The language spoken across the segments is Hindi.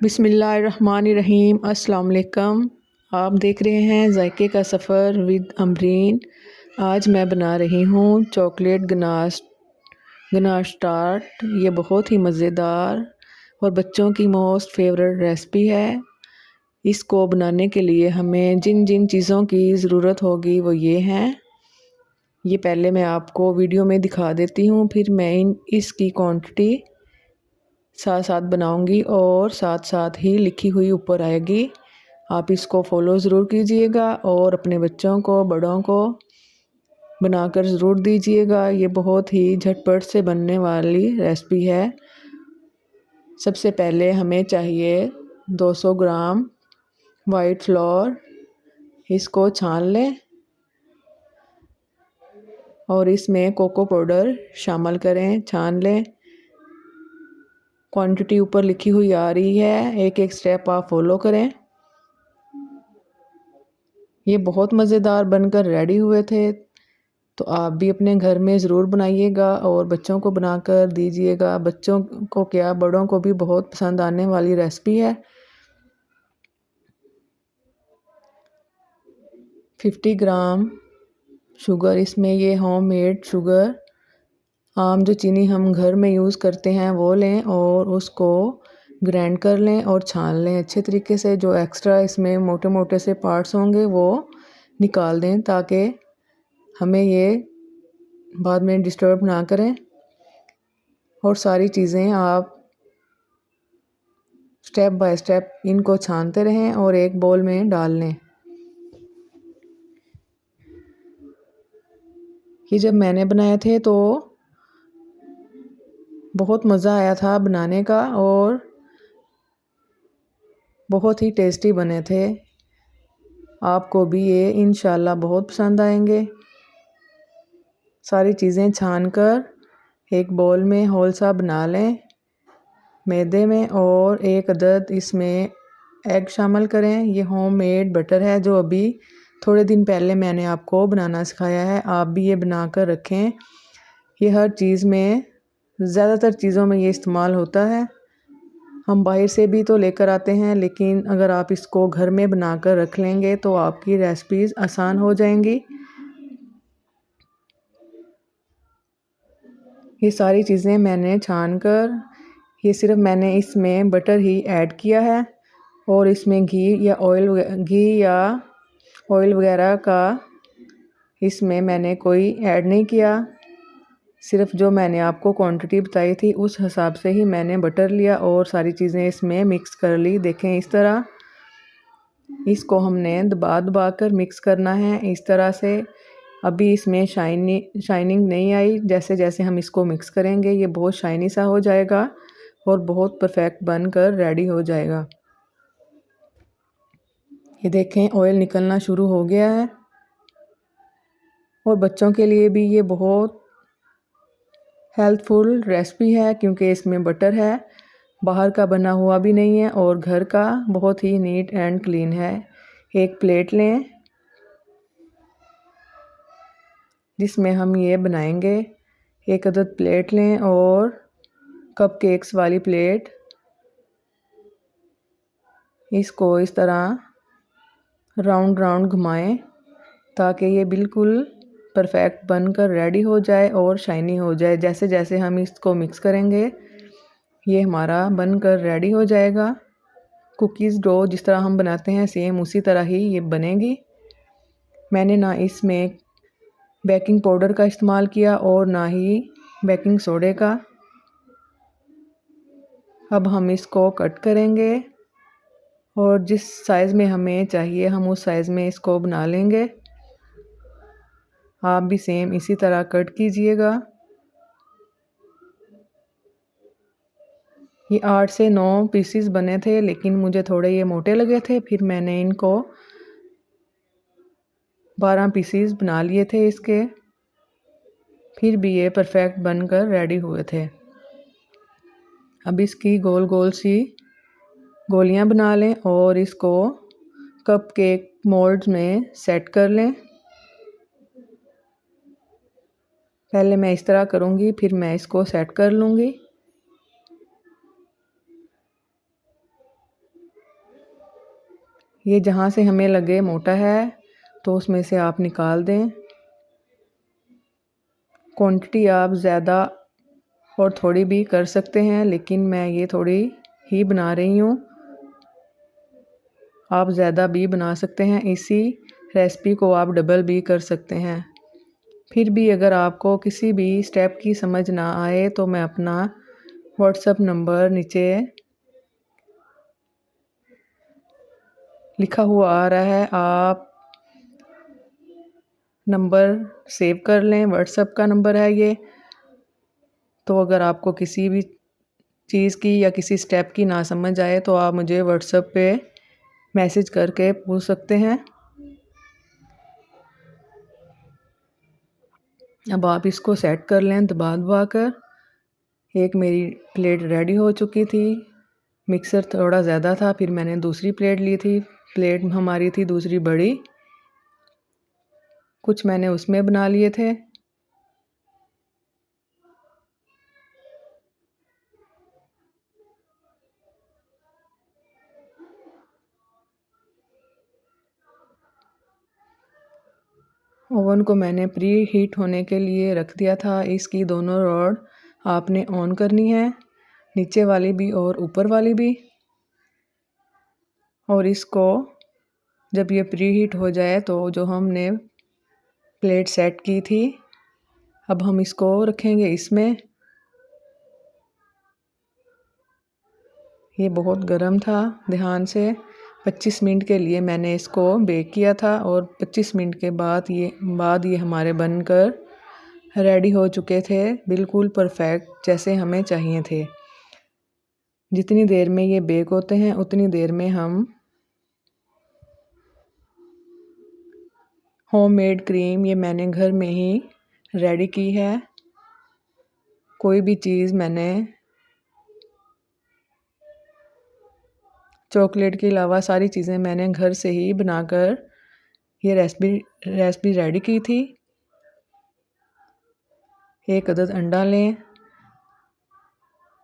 बिस्मिल्लाहिर्रहमानिर्रहीम। अस्सलाम वालेकुम। आप देख रहे हैं जायके का सफ़र विद अमरीन। आज मैं बना रही हूँ चॉकलेट गनाश टार्ट। ये बहुत ही मज़ेदार और बच्चों की मोस्ट फेवरेट रेसिपी है। इसको बनाने के लिए हमें जिन जिन चीज़ों की ज़रूरत होगी वो ये हैं। ये पहले मैं आपको वीडियो में दिखा देती हूँ, फिर मैं इसकी क्वांटिटी साथ साथ बनाऊंगी और साथ साथ ही लिखी हुई ऊपर आएगी। आप इसको फॉलो ज़रूर कीजिएगा और अपने बच्चों को, बड़ों को बनाकर ज़रूर दीजिएगा। ये बहुत ही झटपट से बनने वाली रेसिपी है। सबसे पहले हमें चाहिए 200 ग्राम वाइट फ्लोर। इसको छान लें और इसमें कोको पाउडर शामिल करें, छान लें। क्वांटिटी ऊपर लिखी हुई आ रही है, एक एक स्टेप आप फॉलो करें। ये बहुत मज़ेदार बनकर रेडी हुए थे, तो आप भी अपने घर में ज़रूर बनाइएगा और बच्चों को बनाकर दीजिएगा। बच्चों को क्या, बड़ों को भी बहुत पसंद आने वाली रेसिपी है। 50 ग्राम शुगर, इसमें ये होममेड शुगर, आम जो चीनी हम घर में यूज़ करते हैं वो लें और उसको ग्राइंड कर लें और छान लें अच्छे तरीके से। जो एक्स्ट्रा इसमें मोटे मोटे से पार्ट्स होंगे वो निकाल दें, ताकि हमें ये बाद में डिस्टर्ब ना करें। और सारी चीज़ें आप स्टेप बाय स्टेप इनको छानते रहें और एक बोल में डाल लें। ये जब मैंने बनाए थे तो बहुत मज़ा आया था बनाने का और बहुत ही टेस्टी बने थे। आपको भी ये इंशाल्लाह बहुत पसंद आएंगे। सारी चीज़ें छानकर एक बोल में होल सा बना लें मैदे में और एक अदद इसमें एग शामिल करें। ये होममेड बटर है जो अभी थोड़े दिन पहले मैंने आपको बनाना सिखाया है। आप भी ये बनाकर रखें। ये हर चीज़ में, ज़्यादातर चीज़ों में ये इस्तेमाल होता है। हम बाहर से भी तो लेकर आते हैं, लेकिन अगर आप इसको घर में बनाकर रख लेंगे तो आपकी रेसिपीज़ आसान हो जाएंगी। ये सारी चीज़ें मैंने छानकर, ये सिर्फ मैंने इसमें बटर ही ऐड किया है और इसमें घी या ऑयल वगैरह का इसमें मैंने कोई ऐड नहीं किया। सिर्फ जो मैंने आपको क्वांटिटी बताई थी उस हिसाब से ही मैंने बटर लिया और सारी चीज़ें इसमें मिक्स कर ली। देखें इस तरह, इसको हमने दबा दबा कर मिक्स करना है इस तरह से। अभी इसमें शाइनिंग नहीं आई। जैसे जैसे हम इसको मिक्स करेंगे ये बहुत शाइनी सा हो जाएगा और बहुत परफेक्ट बनकर रेडी हो जाएगा। ये देखें ऑयल निकलना शुरू हो गया है। और बच्चों के लिए भी ये बहुत हेल्थफुल रेसिपी है क्योंकि इसमें बटर है, बाहर का बना हुआ भी नहीं है और घर का बहुत ही नीट एंड क्लीन है। एक प्लेट लें जिसमें हम ये बनाएंगे। एक अदद प्लेट लें और कप केक्स वाली प्लेट, इसको इस तरह राउंड राउंड घुमाएं ताकि ये बिल्कुल परफेक्ट बनकर रेडी हो जाए और शाइनी हो जाए। जैसे जैसे हम इसको मिक्स करेंगे ये हमारा बनकर रेडी हो जाएगा। कुकीज़ डो जिस तरह हम बनाते हैं सेम उसी तरह ही ये बनेगी। मैंने ना इसमें बेकिंग पाउडर का इस्तेमाल किया और ना ही बेकिंग सोडे का। अब हम इसको कट करेंगे और जिस साइज़ में हमें चाहिए हम उस साइज़ में इसको बना लेंगे। आप भी सेम इसी तरह कट कीजिएगा। ये 8 से 9 पीसीस बने थे, लेकिन मुझे थोड़े ये मोटे लगे थे, फिर मैंने इनको 12 पीसीस बना लिए थे इसके। फिर भी ये परफेक्ट बनकर रेडी हुए थे। अब इसकी गोल गोल सी गोलियां बना लें और इसको कप केक मोल्ड्स में सेट कर लें। पहले मैं इस तरह करूँगी, फिर मैं इसको सेट कर लूँगी। ये जहाँ से हमें लगे मोटा है तो उसमें से आप निकाल दें। क्वांटिटी आप ज़्यादा और थोड़ी भी कर सकते हैं, लेकिन मैं ये थोड़ी ही बना रही हूँ। आप ज़्यादा भी बना सकते हैं, इसी रेसिपी को आप डबल भी कर सकते हैं। फिर भी अगर आपको किसी भी स्टेप की समझ ना आए तो मैं अपना व्हाट्सएप नंबर नीचे लिखा हुआ आ रहा है, आप नंबर सेव कर लें। व्हाट्सएप का नंबर है ये। तो अगर आपको किसी भी चीज़ की या किसी स्टेप की ना समझ आए तो आप मुझे व्हाट्सएप पे मैसेज करके पूछ सकते हैं। अब आप इसको सेट कर लें दबा दबा कर। एक मेरी प्लेट रेडी हो चुकी थी। मिक्सर थोड़ा ज़्यादा था, फिर मैंने दूसरी प्लेट ली थी। प्लेट हमारी थी दूसरी बड़ी, कुछ मैंने उसमें बना लिए थे। ओवन को मैंने प्री हीट होने के लिए रख दिया था। इसकी दोनों रॉड आपने ऑन करनी है, नीचे वाली भी और ऊपर वाली भी। और इसको जब ये प्री हीट हो जाए तो जो हमने प्लेट सेट की थी, अब हम इसको रखेंगे इसमें। ये बहुत गर्म था, ध्यान से 25 मिनट के लिए मैंने इसको बेक किया था और 25 मिनट के बाद ये हमारे बनकर रेडी हो चुके थे, बिल्कुल परफेक्ट जैसे हमें चाहिए थे। जितनी देर में ये बेक होते हैं उतनी देर में हम होममेड क्रीम ये मैंने घर में ही रेडी की है। कोई भी चीज़ मैंने चॉकलेट के अलावा सारी चीज़ें मैंने घर से ही बनाकर ये रेसिपी रेडी की थी। एक अदद अंडा लें,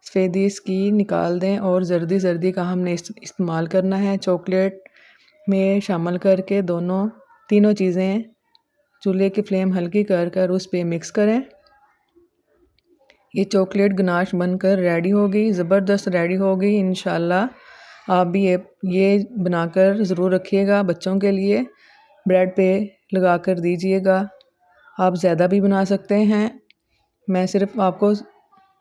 सफ़ेदी इसकी निकाल दें और जर्दी का हमने इस्तेमाल करना है। चॉकलेट में शामिल करके तीनों चीज़ें चूल्हे की फ्लेम हल्की कर उस पे मिक्स करें। ये चॉकलेट गनाश बनकर रेडी होगी, ज़बरदस्त रेडी होगी इंशाल्लाह। आप भी ये बनाकर ज़रूर रखिएगा बच्चों के लिए, ब्रेड पे लगा कर दीजिएगा। आप ज़्यादा भी बना सकते हैं। मैं सिर्फ आपको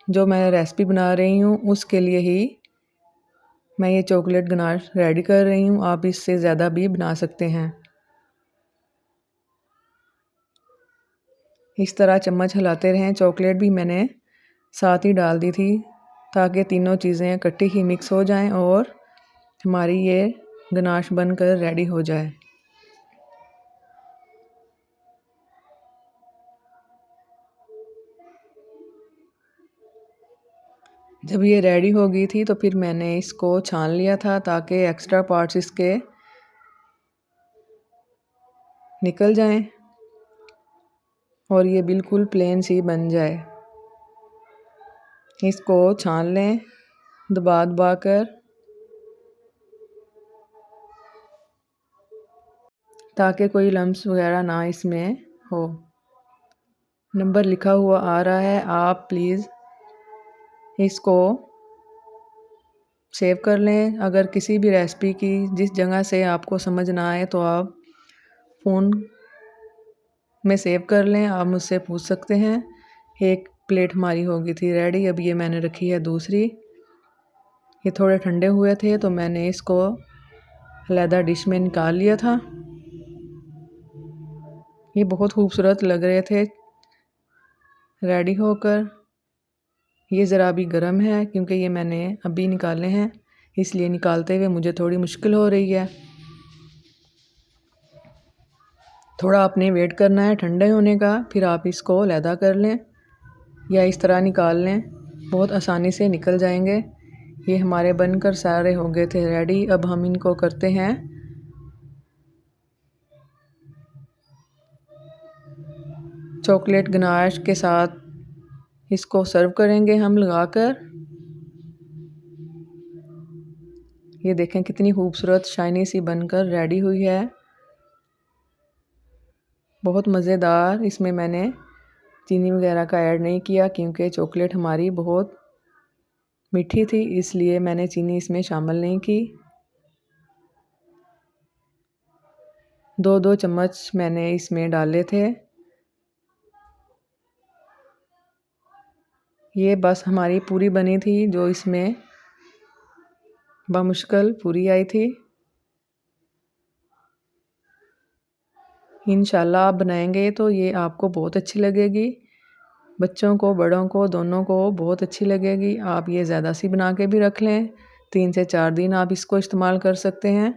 जो मैं रेसिपी बना रही हूँ उसके लिए ही मैं ये चॉकलेट गनाश रेडी कर रही हूँ। आप इससे ज़्यादा भी बना सकते हैं। इस तरह चम्मच हिलाते रहें। चॉकलेट भी मैंने साथ ही डाल दी थी ताकि तीनों चीज़ें इकट्ठी ही मिक्स हो जाएं और हमारी ये गनाश बनकर रेडी हो जाए। जब ये रेडी हो गई थी तो फिर मैंने इसको छान लिया था ताकि एक्स्ट्रा पार्ट्स इसके निकल जाएं और ये बिल्कुल प्लेन सी बन जाए। इसको छान लें दबा कर ताकि कोई लम्स वगैरह ना इसमें हो। नंबर लिखा हुआ आ रहा है, आप प्लीज़ इसको सेव कर लें। अगर किसी भी रेसिपी की जिस जगह से आपको समझ ना आए तो आप फ़ोन में सेव कर लें, आप मुझसे पूछ सकते हैं। एक प्लेट हमारी हो गई थी रेडी। अब ये मैंने रखी है दूसरी। ये थोड़े ठंडे हुए थे तो मैंने इसको अलहदा डिश में निकाल लिया था। ये बहुत खूबसूरत लग रहे थे रेडी होकर। ये ज़रा अभी गर्म है क्योंकि ये मैंने अभी निकाले हैं, इसलिए निकालते हुए मुझे थोड़ी मुश्किल हो रही है। थोड़ा आपने वेट करना है ठंडे होने का, फिर आप इसको अलहदा कर लें या इस तरह निकाल लें, बहुत आसानी से निकल जाएंगे। ये हमारे बनकर सारे हो गए थे रेडी। अब हम इनको करते हैं चॉकलेट गनाश के साथ, इसको सर्व करेंगे हम लगाकर। ये देखें कितनी खूबसूरत शाइनी सी बनकर रेडी हुई है, बहुत मज़ेदार। इसमें मैंने चीनी वगैरह का ऐड नहीं किया क्योंकि चॉकलेट हमारी बहुत मीठी थी, इसलिए मैंने चीनी इसमें शामिल नहीं की। 2-2 चम्मच मैंने इसमें डाले थे। ये बस हमारी पूरी बनी थी जो इसमें बामुश्किल पूरी आई थी। इंशाल्लाह आप बनाएंगे तो ये आपको बहुत अच्छी लगेगी, बच्चों को बड़ों को दोनों को बहुत अच्छी लगेगी। आप ये ज़्यादा सी बना के भी रख लें, 3 से 4 दिन आप इसको इस्तेमाल कर सकते हैं।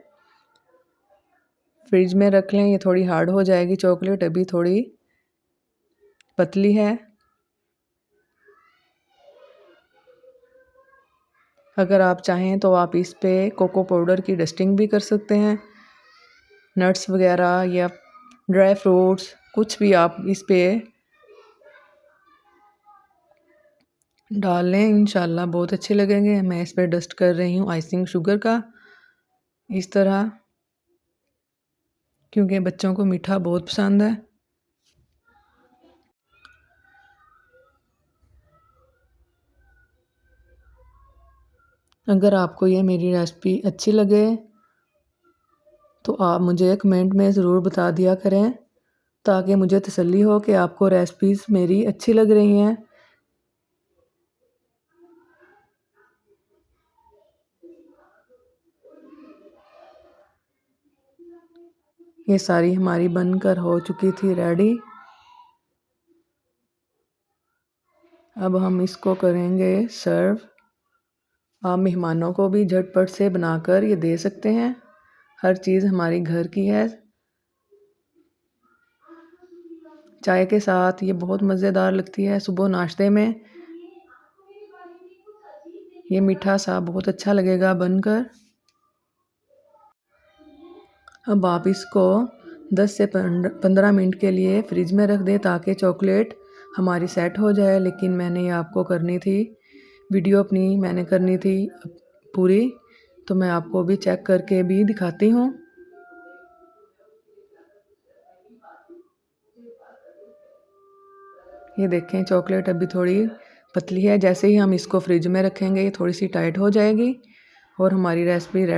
फ्रिज में रख लें, ये थोड़ी हार्ड हो जाएगी चॉकलेट, अभी थोड़ी पतली है। अगर आप चाहें तो आप इस पे कोको पाउडर की डस्टिंग भी कर सकते हैं, नट्स वगैरह या ड्राई फ्रूट्स कुछ भी आप इस पे डाल लें, इंशाल्लाह बहुत अच्छे लगेंगे। मैं इस पे डस्ट कर रही हूँ आइसिंग शुगर का, इस तरह, क्योंकि बच्चों को मीठा बहुत पसंद है। अगर आपको ये मेरी रेसिपी अच्छी लगे तो आप मुझे कमेंट में ज़रूर बता दिया करें, ताकि मुझे तसल्ली हो कि आपको रेसिपीज़ मेरी अच्छी लग रही हैं। ये सारी हमारी बनकर हो चुकी थी रेडी। अब हम इसको करेंगे सर्व। आप मेहमानों को भी झटपट से बनाकर ये दे सकते हैं, हर चीज़ हमारी घर की है। चाय के साथ ये बहुत मज़ेदार लगती है, सुबह नाश्ते में ये मीठा सा बहुत अच्छा लगेगा बनकर। अब आप इसको 10 से 15 मिनट के लिए फ्रिज में रख दें ताकि चॉकलेट हमारी सेट हो जाए। लेकिन मैंने ये आपको करनी थी वीडियो, अपनी मैंने करनी थी पूरी, तो मैं आपको भी चेक करके भी दिखाती हूँ। ये देखें चॉकलेट अभी थोड़ी पतली है, जैसे ही हम इसको फ्रिज में रखेंगे ये थोड़ी सी टाइट हो जाएगी और हमारी रेसिपी रेडी।